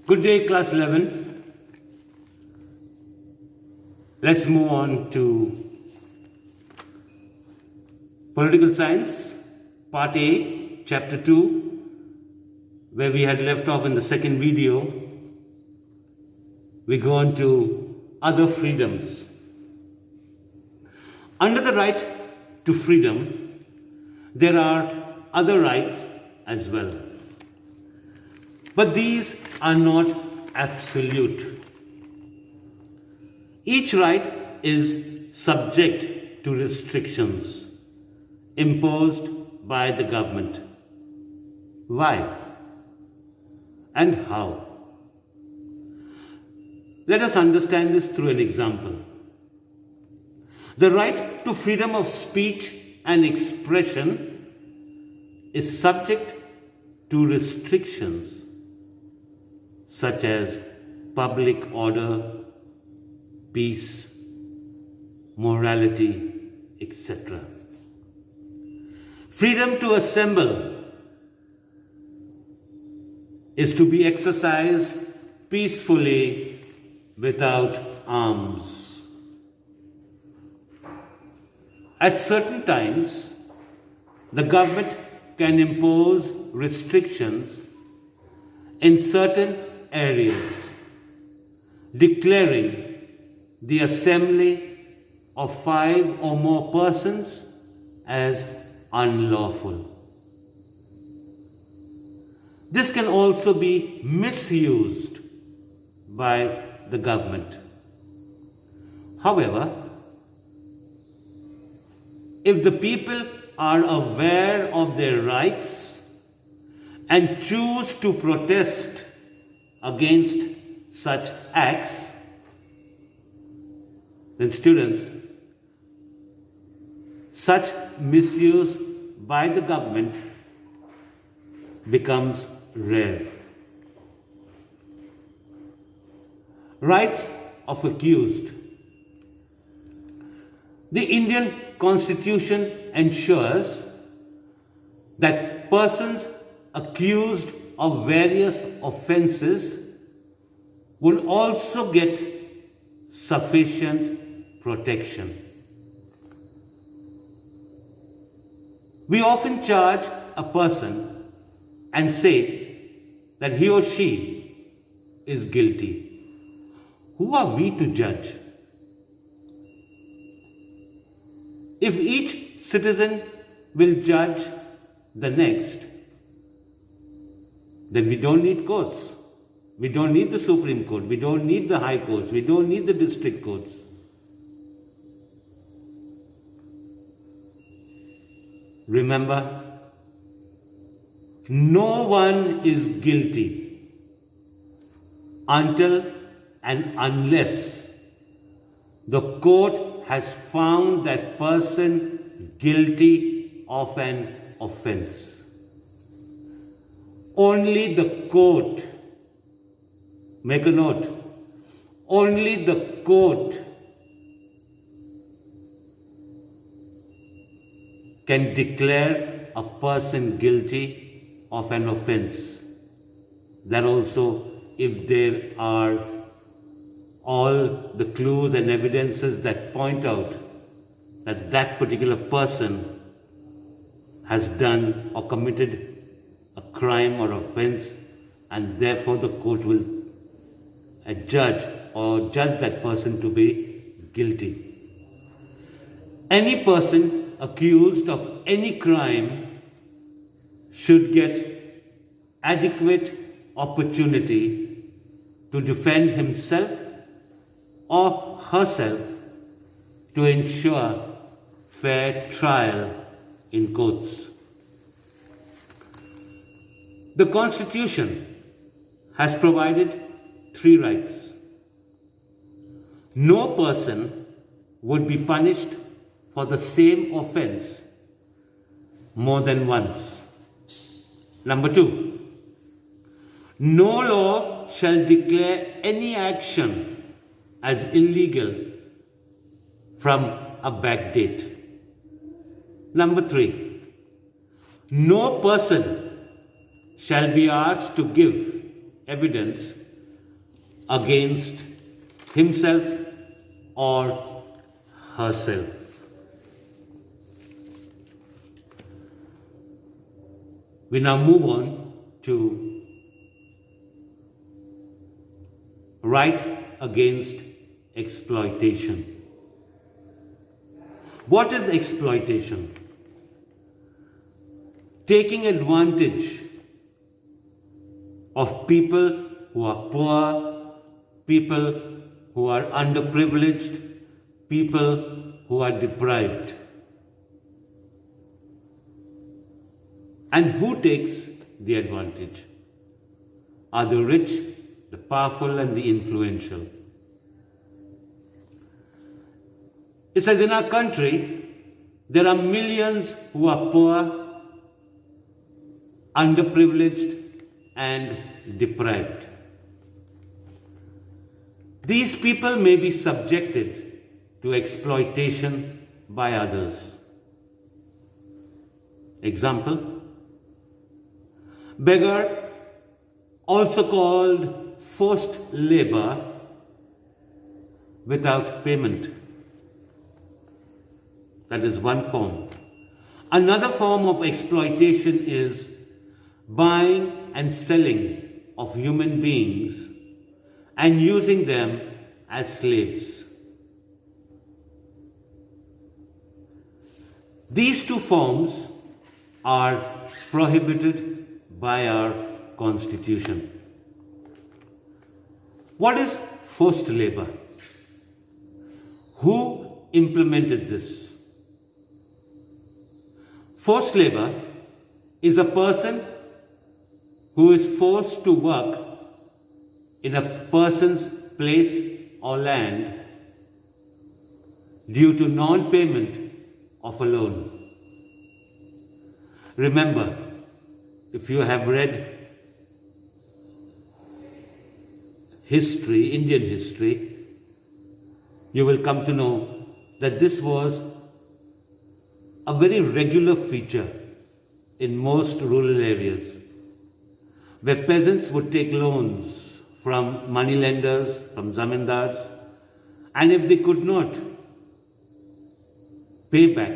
Good day, class 11. Let's move on to political science, part A, chapter 2, where we had left off in the second video. We go on to other freedoms. Under the right to freedom, there are other rights as well. But these are not absolute. Each right is subject to restrictions imposed by the government. Why and how? Let us understand this through an example. The right to freedom of speech and expression is subject to restrictions such as public order, peace, morality, etc. Freedom to assemble is to be exercised peacefully without arms. At certain times, the government can impose restrictions in certain areas, declaring the assembly of 5 or more persons as unlawful. This can also be misused by the government. However, if the people are aware of their rights and choose to protest against such acts, then students, such misuse by the government becomes rare. Rights of accused. The Indian Constitution ensures that persons accused of various offences will also get sufficient protection. We often charge a person and say that he or she is guilty. Who are we to judge? If each citizen will judge the next, then we don't need courts. We don't need the Supreme Court. We don't need the High Courts. We don't need the District Courts. Remember, no one is guilty until and unless the court has found that person guilty of an offense. Only the court, make a note, only the court can declare a person guilty of an offense. That also if there are all the clues and evidences that point out that that particular person has done or committed a crime or offense, and therefore the court will judge that person to be guilty. Any person accused of any crime should get adequate opportunity to defend himself or herself to ensure fair trial in courts. The Constitution has provided 3 rights. No person would be punished for the same offense more than once. Number 2, no law shall declare any action as illegal from a back date. Number 3, no person shall be asked to give evidence against himself or herself. We now move on to right against exploitation. What is exploitation? Taking advantage of people who are poor, people who are underprivileged, people who are deprived. And who takes the advantage? Are the rich, the powerful, and the influential. It says in our country, there are millions who are poor, underprivileged, and deprived. These people may be subjected to exploitation by others. Example, beggar, also called forced labor without payment. That is one form. Another form of exploitation is buying and selling of human beings and using them as slaves. These two forms are prohibited by our Constitution. What is forced labor? Who implemented this? Forced labor is a person who is forced to work in a person's place or land due to non-payment of a loan. Remember, if you have read history, Indian history, you will come to know that this was a very regular feature in most rural areas, where peasants would take loans from moneylenders, from zamindars, and if they could not pay back,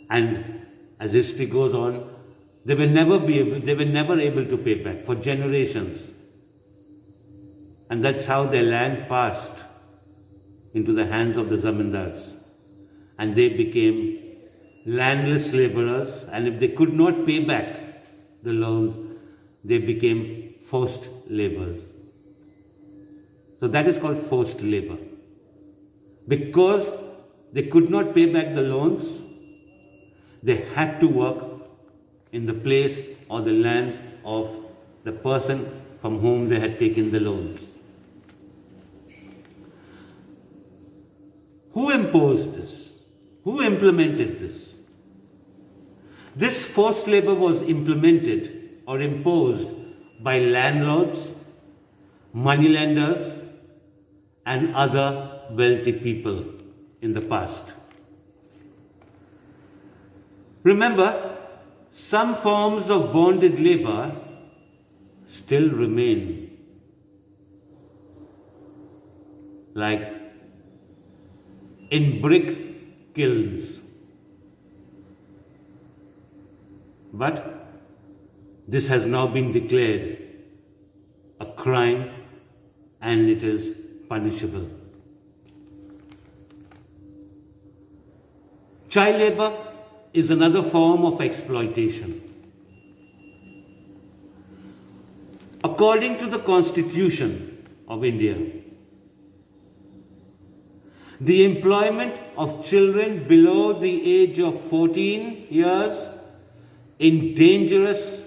and as history goes on, they were never able to pay back for generations. And that's how their land passed into the hands of the zamindars. And they became landless laborers, and if they could not pay back the loan, they became forced laborers. So that is called forced labor. Because they could not pay back the loans, they had to work in the place or the land of the person from whom they had taken the loans. Who imposed this? Who implemented this? This forced labor was implemented or imposed by landlords, moneylenders, and other wealthy people in the past. Remember, some forms of bonded labor still remain, like in brick kilns. But this has now been declared a crime and it is punishable. Child labor is another form of exploitation. According to the Constitution of India, the employment of children below the age of 14 years in dangerous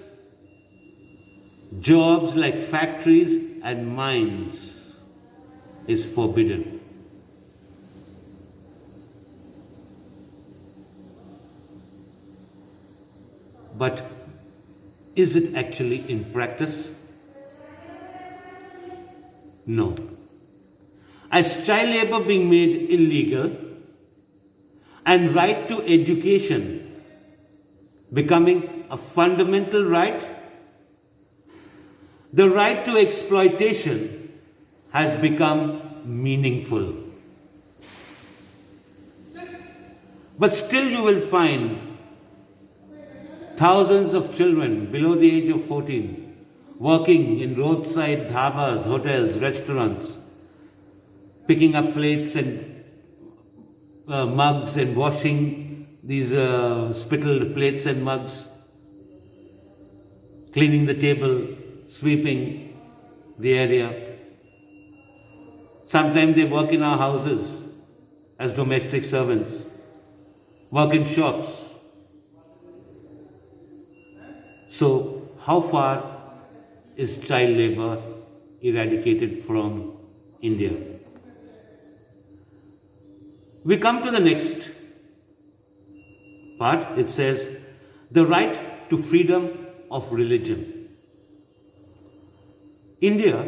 jobs like factories and mines is forbidden. But is it actually in practice? No. As child labor being made illegal and right to education becoming a fundamental right, The right to exploitation has become meaningful. But still you will find thousands of children below the age of 14 working in roadside dhabas, hotels, restaurants, picking up plates and mugs and washing these spittled plates and mugs, cleaning the table, sweeping the area. Sometimes they work in our houses as domestic servants, work in shops. So, how far is child labor eradicated from India? We come to the next part. It says, the right to freedom of religion. India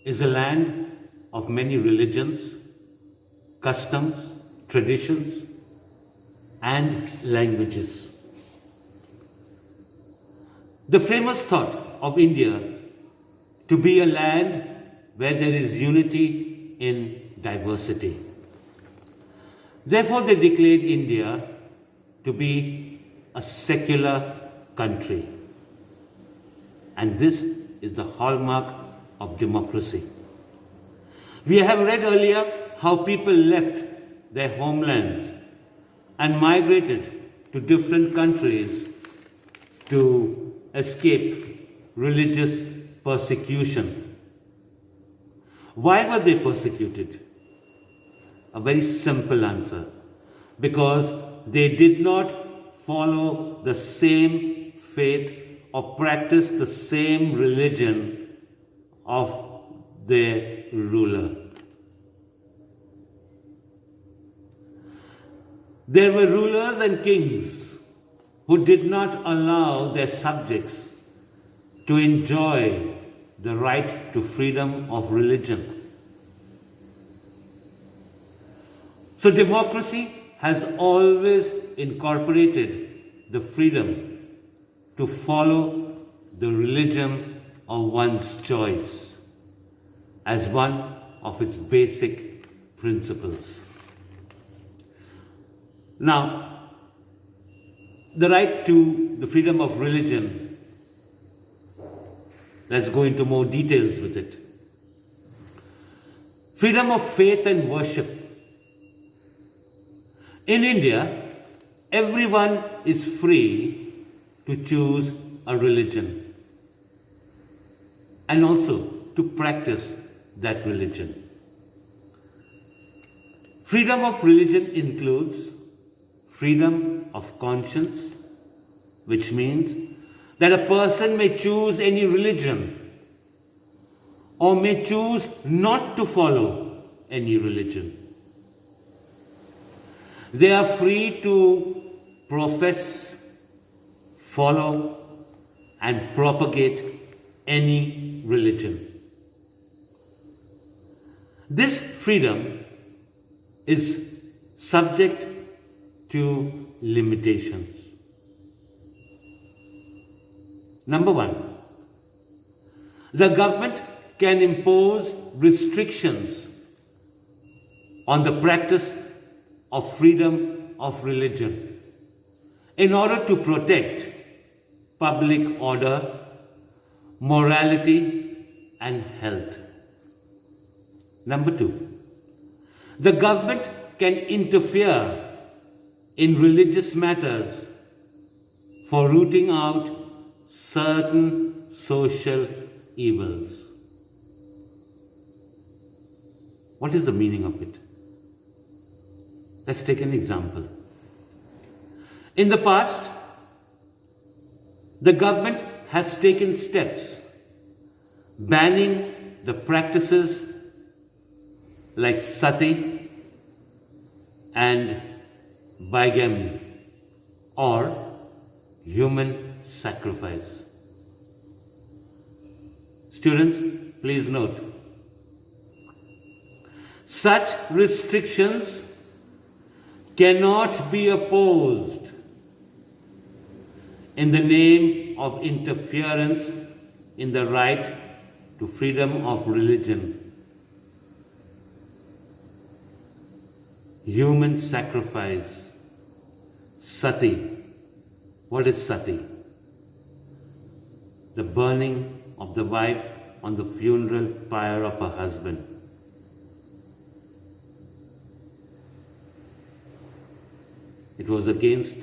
is a land of many religions, customs, traditions, and languages. The famous thought of India to be a land where there is unity in diversity. Therefore, they declared India to be a secular country. And this is the hallmark of democracy. We have read earlier how people left their homeland and migrated to different countries to escape religious persecution. Why were they persecuted? A very simple answer. Because they did not follow the same faith or practice the same religion of their ruler. There were rulers and kings who did not allow their subjects to enjoy the right to freedom of religion. So democracy has always incorporated the freedom to follow the religion of one's choice as one of its basic principles. Now, the right to the freedom of religion, let's go into more details with it. Freedom of faith and worship. In India, everyone is free to choose a religion and also to practice that religion. Freedom of religion includes freedom of conscience, which means that a person may choose any religion or may choose not to follow any religion. They are free to profess, follow, and propagate any religion. This freedom is subject to limitations. Number one, the government can impose restrictions on the practice of freedom of religion in order to protect public order, morality, and health. Number two, the government can interfere in religious matters for rooting out certain social evils. What is the meaning of it? Let's take an example. In the past, the government has taken steps banning the practices like sati and bigamy or human sacrifice. Students, please note, such restrictions cannot be opposed in the name of interference in the right to freedom of religion. Human sacrifice. Sati. What is sati? The burning of the wife on the funeral pyre of her husband. It was against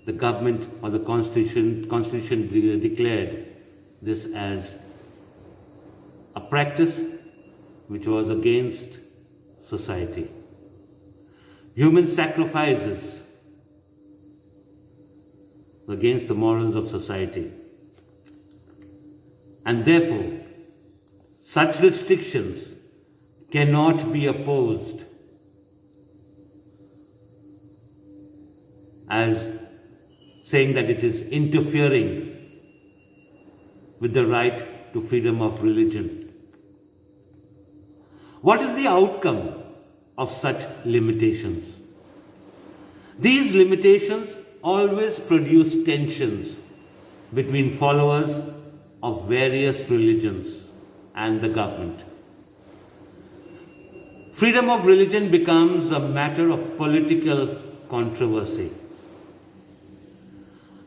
the government or the constitution declared this as a practice which was against society. Human sacrifices against the morals of society. And therefore, such restrictions cannot be opposed as saying that it is interfering with the right to freedom of religion. What is the outcome of such limitations? These limitations always produce tensions between followers of various religions and the government. Freedom of religion becomes a matter of political controversy.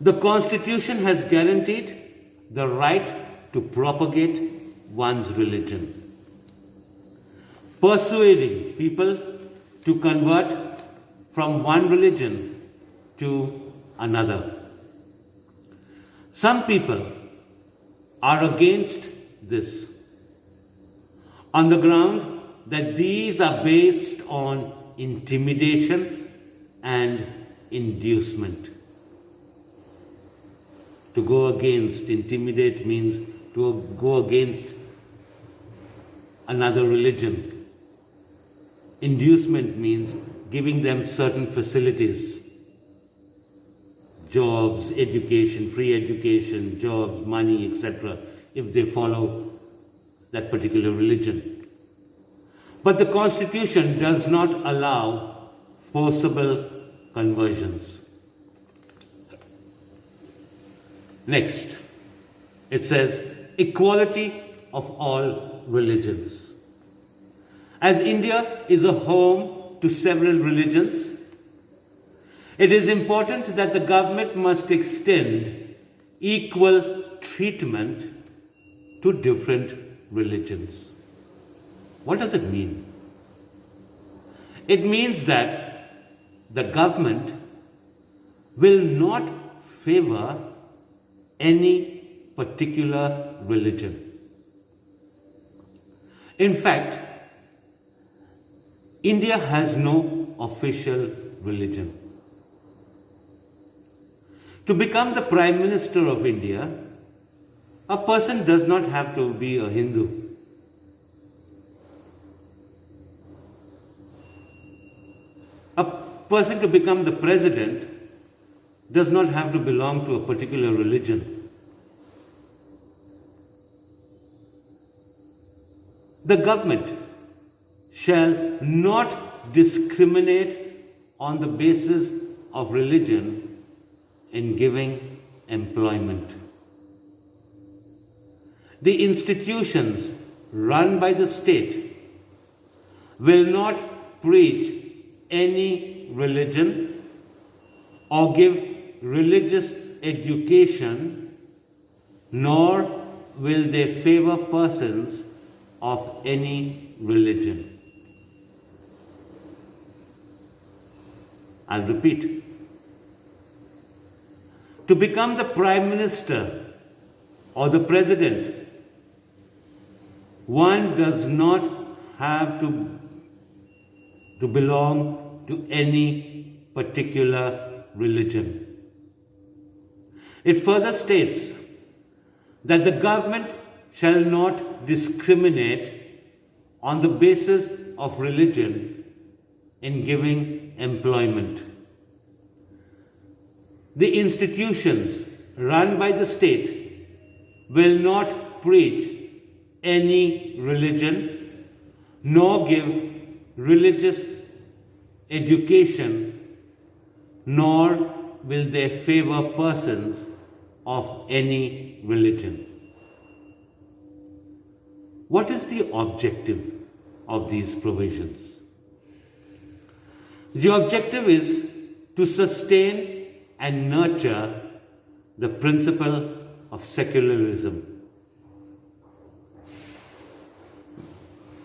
The Constitution has guaranteed the right to propagate one's religion. Persuading people to convert from one religion to another. Some people are against this on the ground that these are based on intimidation and inducement. To go against, intimidate means to go against another religion. Inducement means giving them certain facilities. Jobs, education, free education, jobs, money, etc., if they follow that particular religion. But the Constitution does not allow forcible conversions. Next, it says equality of all religions. As India is a home to several religions, it is important that the government must extend equal treatment to different religions. What does it mean? It means that the government will not favor any particular religion. In fact, India has no official religion. To become the Prime Minister of India, a person does not have to be a Hindu. A person to become the President does not have to belong to a particular religion. The government shall not discriminate on the basis of religion in giving employment. The institutions run by the state will not preach any religion or give religious education, nor will they favor persons of any religion. I'll repeat. To become the Prime Minister or the President, one does not have to belong to any particular religion. It further states that the government shall not discriminate on the basis of religion in giving employment. The institutions run by the state will not preach any religion nor give religious education, nor will they favor persons of any religion. What is the objective of these provisions? The objective is to sustain and nurture the principle of secularism.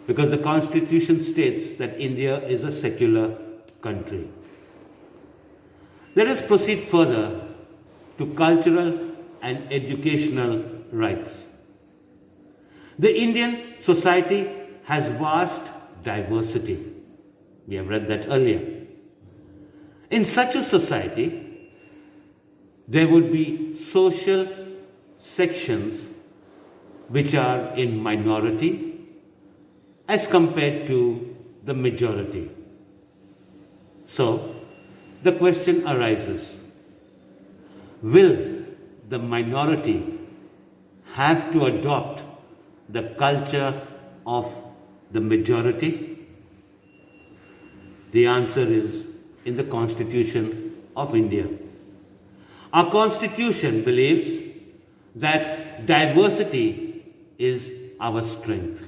Because the Constitution states that India is a secular country. Let us proceed further to cultural and educational rights. The Indian society has vast diversity. We have read that earlier. In such a society, there would be social sections which are in minority as compared to the majority. So, the question arises, will the minority have to adopt the culture of the majority? The answer is in the Constitution of India. Our Constitution believes that diversity is our strength.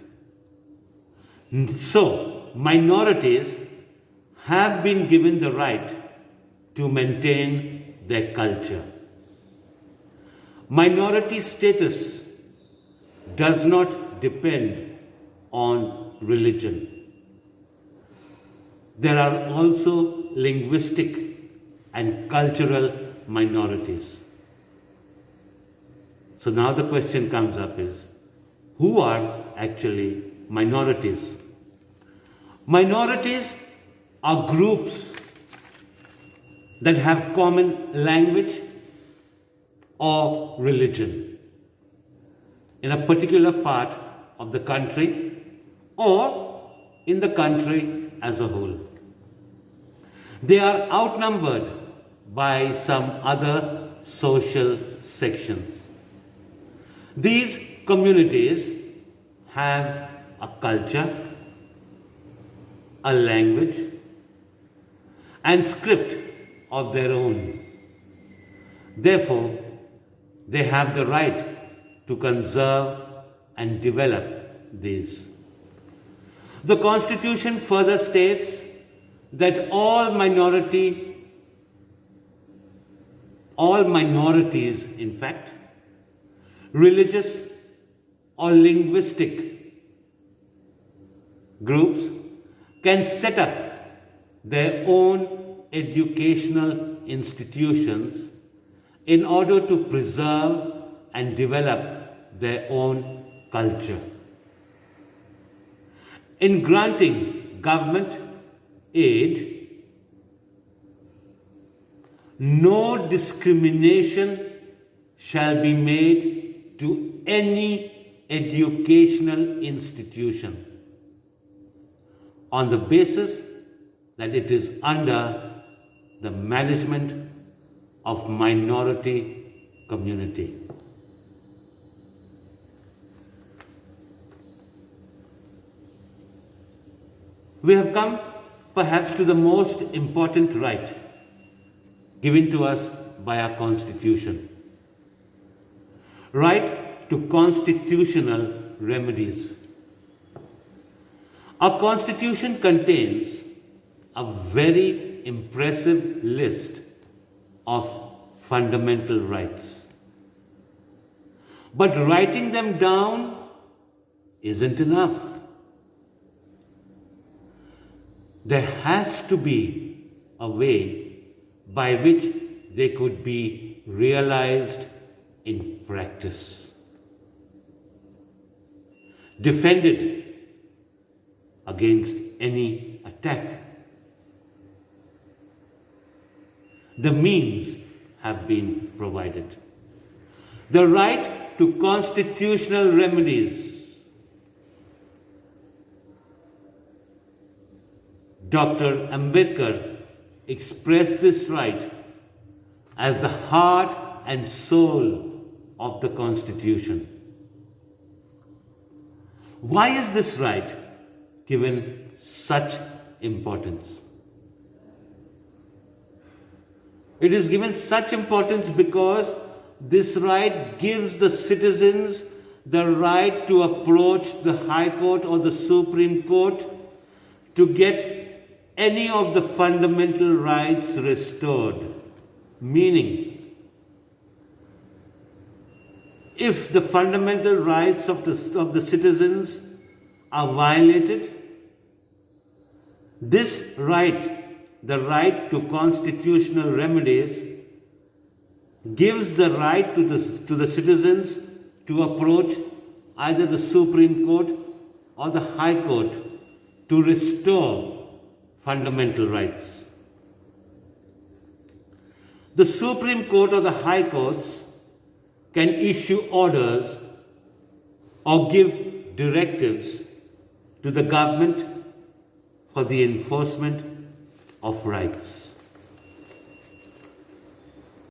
So, minorities have been given the right to maintain their culture. Minority status does not depend on religion. There are also linguistic and cultural minorities. So now the question comes up is, who are actually minorities? Minorities are groups that have common language or religion in a particular part of the country or in the country as a whole. They are outnumbered by some other social sections. These communities have a culture, a language, and script of their own. Therefore, they have the right to conserve and develop these. The Constitution further states that all minorities, in fact, religious or linguistic groups can set up their own educational institutions in order to preserve and develop their own culture. In granting government aid, no discrimination shall be made to any educational institution on the basis that it is under the management of minority community. We have come perhaps to the most important right given to us by our Constitution. Right to constitutional remedies. Our Constitution contains a very impressive list of fundamental rights. But writing them down isn't enough. There has to be a way by which they could be realized in practice, defended against any attack. The means have been provided. The right to constitutional remedies. Dr. Ambedkar expressed this right as the heart and soul of the Constitution. Why is this right given such importance? It is given such importance because this right gives the citizens the right to approach the High Court or the Supreme Court to get any of the fundamental rights restored. Meaning, if the fundamental rights of the citizens are violated, this right, the right to constitutional remedies, gives the right to the citizens to approach either the Supreme Court or the High Court to restore fundamental rights. The Supreme Court or the High Courts can issue orders or give directives to the government for the enforcement of rights.